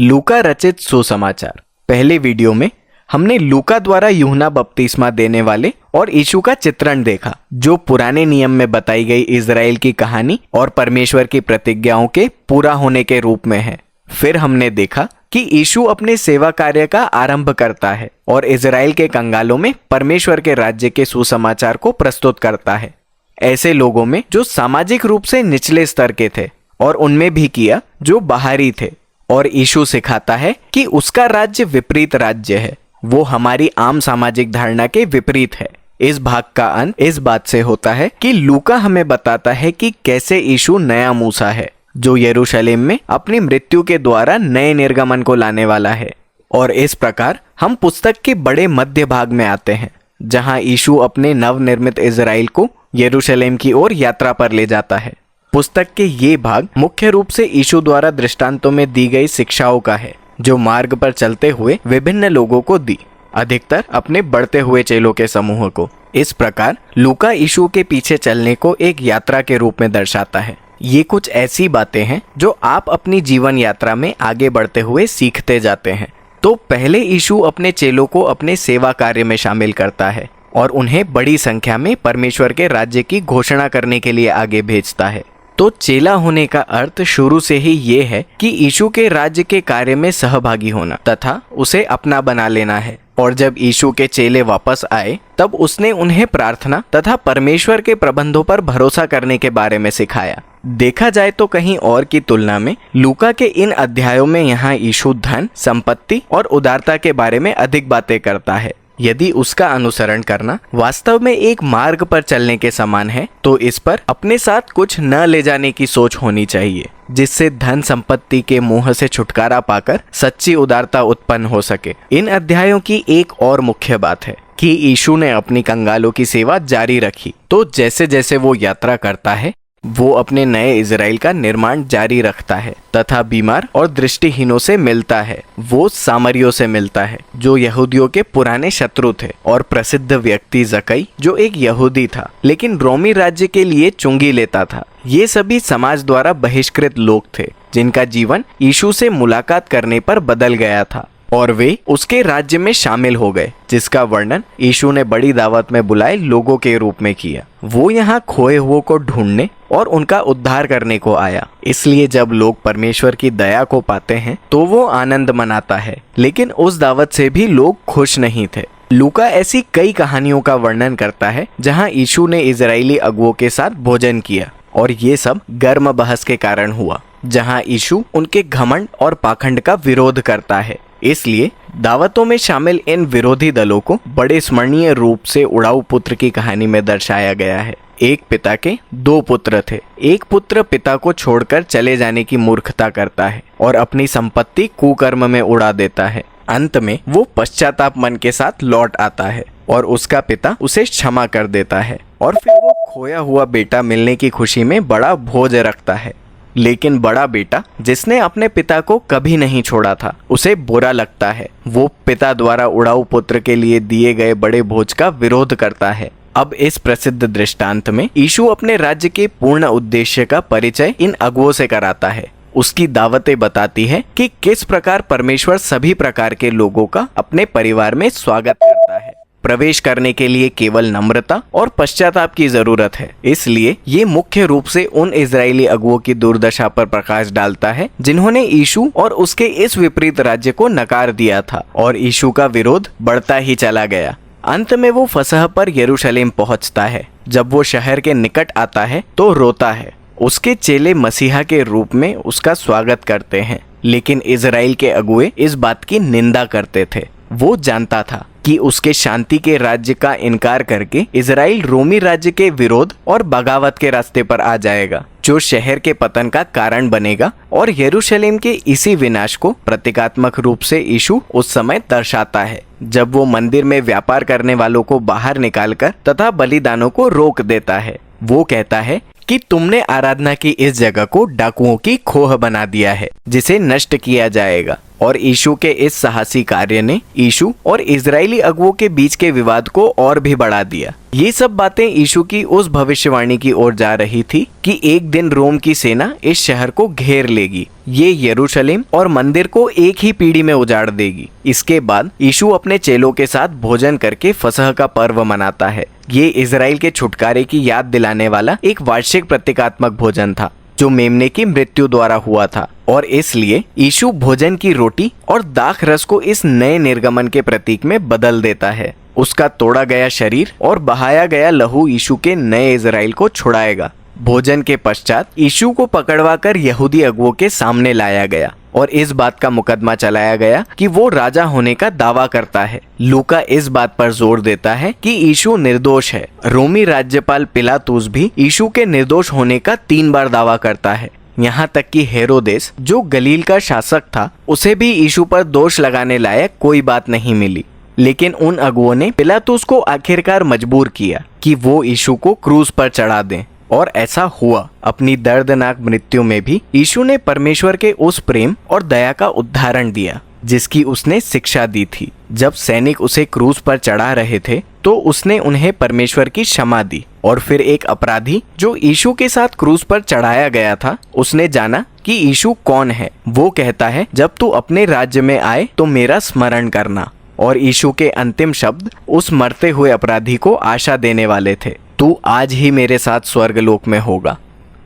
लूका रचित सुसमाचार। पहले वीडियो में हमने लूका द्वारा यूहन्ना बपतिस्मा देने वाले और यीशु का चित्रण देखा, जो पुराने नियम में बताई गई इजराइल की कहानी और परमेश्वर की प्रतिज्ञाओं के पूरा होने के रूप में है। फिर हमने देखा कि यीशु अपने सेवा कार्य का आरंभ करता है और इजराइल के कंगालों में परमेश्वर के राज्य के सुसमाचार को प्रस्तुत करता है, ऐसे लोगों में जो सामाजिक रूप से निचले स्तर के थे, और उनमें भी किया जो बाहरी थे। और यीशु सिखाता है कि उसका राज्य विपरीत राज्य है, वो हमारी आम सामाजिक धारणा के विपरीत है। इस भाग का अंत इस बात से होता है कि लूका हमें बताता है कि कैसे यीशु नया मूसा है, जो यरूशलेम में अपनी मृत्यु के द्वारा नए निर्गमन को लाने वाला है। और इस प्रकार हम पुस्तक के बड़े मध्य भाग में आते हैं, जहां यीशु अपने नवनिर्मित इजराइल को यरूशलेम की ओर यात्रा पर ले जाता है। पुस्तक के ये भाग मुख्य रूप से यीशु द्वारा दृष्टांतों में दी गई शिक्षाओं का है, जो मार्ग पर चलते हुए विभिन्न लोगों को दी, अधिकतर अपने बढ़ते हुए चेलों के समूह को। इस प्रकार लूका यीशु के पीछे चलने को एक यात्रा के रूप में दर्शाता है। ये कुछ ऐसी बातें हैं जो आप अपनी जीवन यात्रा में आगे बढ़ते हुए सीखते जाते हैं। तो पहले यीशु अपने चेलों को अपने सेवा कार्य में शामिल करता है और उन्हें बड़ी संख्या में परमेश्वर के राज्य की घोषणा करने के लिए आगे भेजता है। तो चेला होने का अर्थ शुरू से ही ये है कि यीशु के राज्य के कार्य में सहभागी होना तथा उसे अपना बना लेना है। और जब यीशु के चेले वापस आए, तब उसने उन्हें प्रार्थना तथा परमेश्वर के प्रबंधों पर भरोसा करने के बारे में सिखाया। देखा जाए तो कहीं और की तुलना में लूका के इन अध्यायों में यहाँ यीशु धन, संपत्ति और उदारता के बारे में अधिक बातें करता है। यदि उसका अनुसरण करना वास्तव में एक मार्ग पर चलने के समान है, तो इस पर अपने साथ कुछ न ले जाने की सोच होनी चाहिए, जिससे धन संपत्ति के मोह से छुटकारा पाकर सच्ची उदारता उत्पन्न हो सके। इन अध्यायों की एक और मुख्य बात है कि यीशु ने अपनी कंगालों की सेवा जारी रखी। तो जैसे जैसे वो यात्रा करता है, वो अपने नए इजराइल का निर्माण जारी रखता है तथा बीमार और दृष्टिहीनों से मिलता है। वो सामरियों से मिलता है, जो यहूदियों के पुराने शत्रु थे, और प्रसिद्ध व्यक्ति जक्कई, जो एक यहूदी था लेकिन रोमी राज्य के लिए चुंगी लेता था। ये सभी समाज द्वारा बहिष्कृत लोग थे, जिनका जीवन यीशु से मुलाकात करने पर बदल गया था और वे उसके राज्य में शामिल हो गए, जिसका वर्णन यीशु ने बड़ी दावत में बुलाए लोगों के रूप में किया। वो यहाँ खोए हुओं को ढूंढने और उनका उद्धार करने को आया। इसलिए जब लोग परमेश्वर की दया को पाते हैं, तो वो आनंद मनाता है, लेकिन उस दावत से भी लोग खुश नहीं थे। लूका ऐसी कई कहानियों का वर्णन करता है जहाँ यीशु ने इजरायली अगुओं के साथ भोजन किया, और ये सब गर्म बहस के कारण हुआ, जहाँ यीशु उनके घमंड और पाखंड का विरोध करता है। इसलिए दावतों में शामिल इन विरोधी दलों को बड़े स्मरणीय रूप से उड़ाऊ पुत्र की कहानी में दर्शाया गया है। एक पिता के दो पुत्र थे। एक पुत्र पिता को छोड़कर चले जाने की मूर्खता करता है और अपनी संपत्ति कुकर्म में उड़ा देता है। अंत में वो पश्चाताप मन के साथ लौट आता है और उसका पिता उसे क्षमा कर देता है, और फिर वो खोया हुआ बेटा मिलने की खुशी में बड़ा भोज रखता है। लेकिन बड़ा बेटा, जिसने अपने पिता को कभी नहीं छोड़ा था, उसे बुरा लगता है। वो पिता द्वारा उड़ाऊ पुत्र के लिए दिए गए बड़े भोज का विरोध करता है। अब इस प्रसिद्ध दृष्टांत में यीशु अपने राज्य के पूर्ण उद्देश्य का परिचय इन अगुओं से कराता है। उसकी दावतें बताती है कि किस प्रकार परमेश्वर सभी प्रकार के लोगों का अपने परिवार में स्वागत करता है। प्रवेश करने के लिए केवल नम्रता और पश्चाताप की जरूरत है। इसलिए ये मुख्य रूप से उन इजरायली अगुओं की दुर्दशा पर प्रकाश डालता है, जिन्होंने यीशु और उसके इस विपरीत राज्य को नकार दिया था, और यीशु का विरोध बढ़ता ही चला गया। अंत में वो फसह पर यरूशलेम पहुंचता है। जब वो शहर के निकट आता है तो रोता है। उसके चेले मसीहा के रूप में उसका स्वागत करते हैं, लेकिन इजराइल के अगुए इस बात की निंदा करते थे। वो जानता था कि उसके शांति के राज्य का इनकार करके इजराइल रोमी राज्य के विरोध और बगावत के रास्ते पर आ जाएगा, जो शहर के पतन का कारण बनेगा। और यरूशलेम के इसी विनाश को प्रतीकात्मक रूप से यीशु उस समय दर्शाता है, जब वो मंदिर में व्यापार करने वालों को बाहर निकालकर तथा बलिदानों को रोक देता है। वो कहता है कि तुमने आराधना की इस जगह को डाकुओं की खोह बना दिया है, जिसे नष्ट किया जाएगा। और यीशु के इस साहसी कार्य ने यीशु और इजरायली अगुओं के बीच के विवाद को और भी बढ़ा दिया। ये सब बातें यीशु की उस भविष्यवाणी की ओर जा रही थी कि एक दिन रोम की सेना इस शहर को घेर लेगी। ये यरूशलेम और मंदिर को एक ही पीढ़ी में उजाड़ देगी। इसके बाद यीशु अपने चेलों के साथ भोजन करके फसह का पर्व मनाता है। ये इजराइल के छुटकारे की याद दिलाने वाला एक वार्षिक प्रतीकात्मक भोजन था जो मेमने की मृत्यु द्वारा हुआ था, और इसलिए यीशु भोजन की रोटी और दाख रस को इस नए निर्गमन के प्रतीक में बदल देता है। उसका तोड़ा गया शरीर और बहाया गया लहू यीशु के नए इजराइल को छुड़ाएगा। भोजन के पश्चात यीशु को पकड़वाकर यहूदी अगुओं के सामने लाया गया और इस बात का मुकदमा चलाया गया कि वो राजा होने का दावा करता है। लूका इस बात पर जोर देता है कि यीशु निर्दोष है। रोमी राज्यपाल पिलातुस भी यीशु के निर्दोष होने का 3 बार दावा करता है। यहाँ तक कि हेरोदेस, जो गलील का शासक था, उसे भी यीशु पर दोष लगाने लायक कोई बात नहीं मिली। लेकिन उन अगुओं ने पिलातुस को आखिरकार मजबूर किया कि वो यीशु को क्रूस पर चढ़ा दें, और ऐसा हुआ। अपनी दर्दनाक मृत्यु में भी यीशु ने परमेश्वर के उस प्रेम और दया का उदाहरण दिया जिसकी उसने शिक्षा दी थी। जब सैनिक उसे क्रूस पर चढ़ा रहे थे तो उसने उन्हें परमेश्वर की क्षमा दी, और फिर एक अपराधी जो यीशु के साथ क्रूस पर चढ़ाया गया था, उसने जाना कि यीशु कौन है। वो कहता है, जब तू अपने राज्य में आए तो मेरा स्मरण करना। और यीशु के अंतिम शब्द उस मरते हुए अपराधी को आशा देने वाले थे, तू आज ही मेरे साथ स्वर्गलोक में होगा।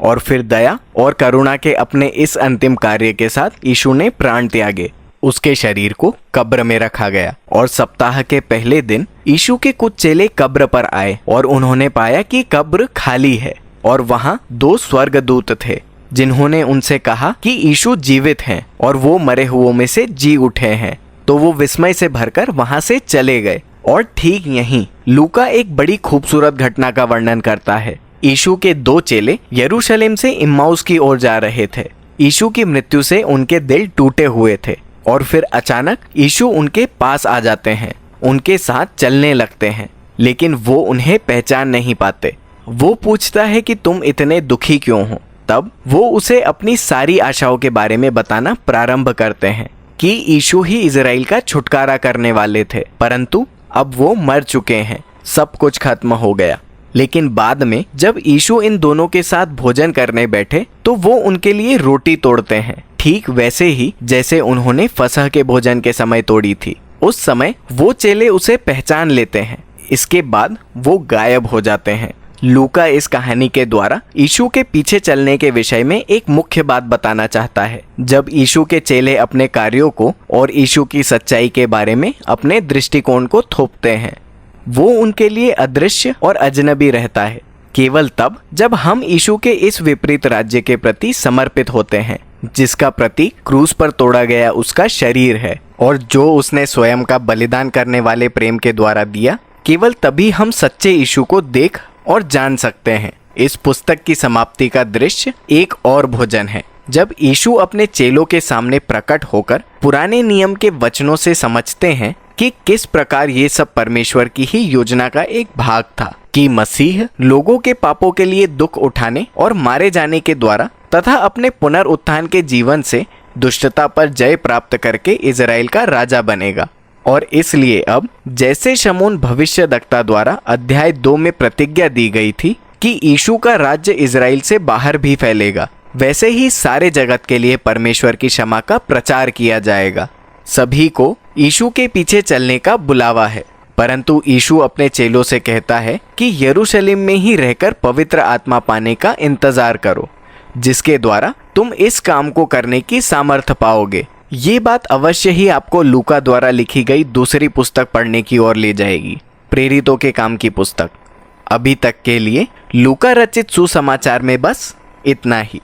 और फिर दया और करुणा के अपने इस अंतिम कार्य के साथ यीशु ने प्राण त्यागे। उसके शरीर को कब्र में रखा गया, और सप्ताह के पहले दिन यीशु के कुछ चेले कब्र पर आए और उन्होंने पाया कि कब्र खाली है, और वहां 2 स्वर्गदूत थे जिन्होंने उनसे कहा कि यीशु जीवित हैं और वो मरे हुओं में से जी उठे हैं। तो वो विस्मय से भरकर वहां से चले गए। और ठीक यहीं लूका एक बड़ी खूबसूरत घटना का वर्णन करता है। यीशु के 2 चेले यरूशलेम से इम्माउस की ओर जा रहे थे। यीशु की मृत्यु से उनके दिल टूटे हुए थे, और फिर अचानक यीशु उनके पास आ जाते हैं, उनके साथ चलने लगते हैं, लेकिन वो उन्हें पहचान नहीं पाते। वो पूछता है कि तुम इतने दुखी क्यों हो। तब वो उसे अपनी सारी आशाओं के बारे में बताना प्रारंभ करते हैं कि यीशु ही इजराइल का छुटकारा करने वाले थे, परंतु अब वो मर चुके हैं, सब कुछ खत्म हो गया। लेकिन बाद में जब यीशु इन दोनों के साथ भोजन करने बैठे तो वो उनके लिए रोटी तोड़ते हैं, ठीक वैसे ही जैसे उन्होंने फसह के भोजन के समय तोड़ी थी। उस समय वो चेले उसे पहचान लेते हैं। इसके बाद वो गायब हो जाते हैं। लूका इस कहानी के द्वारा यीशु के पीछे चलने के विषय में एक मुख्य बात बताना चाहता है। जब यीशु के चेले अपने कार्यों को और यीशु की सच्चाई के बारे में अपने दृष्टिकोण को थोपते हैं, वो उनके लिए अदृश्य और अजनबी रहता है। केवल तब जब हम यीशु के इस विपरीत राज्य के प्रति समर्पित होते हैं, जिसका प्रतीक क्रूस पर तोड़ा गया उसका शरीर है और जो उसने स्वयं का बलिदान करने वाले प्रेम के द्वारा दिया, केवल तभी हम सच्चे यीशु को देख और जान सकते हैं। इस पुस्तक की समाप्ति का दृश्य एक और भोजन है, जब यीशु अपने चेलों के सामने प्रकट होकर पुराने नियम के वचनों से समझते हैं कि किस प्रकार ये सब परमेश्वर की ही योजना का एक भाग था कि मसीह लोगों के पापों के लिए दुख उठाने और मारे जाने के द्वारा तथा अपने पुनरुत्थान के जीवन से दुष्टता पर जय प्राप्त करके इजराइल का राजा बनेगा। और इसलिए अब जैसे शमून भविष्यद्वक्ता द्वारा अध्याय 2 में प्रतिज्ञा दी गई थी कि यीशु का राज्य इजराइल से बाहर भी फैलेगा, वैसे ही सारे जगत के लिए परमेश्वर की क्षमा का प्रचार किया जाएगा। सभी को यीशु के पीछे चलने का बुलावा है, परंतु यीशु अपने चेलों से कहता है कि यरूशलेम में ही रहकर पवित्र आत्मा पाने का इंतजार करो, जिसके द्वारा तुम इस काम को करने की सामर्थ्य पाओगे। ये बात अवश्य ही आपको लूका द्वारा लिखी गई दूसरी पुस्तक पढ़ने की ओर ले जाएगी, प्रेरितों के काम की पुस्तक। अभी तक के लिए लूका रचित सुसमाचार में बस इतना ही।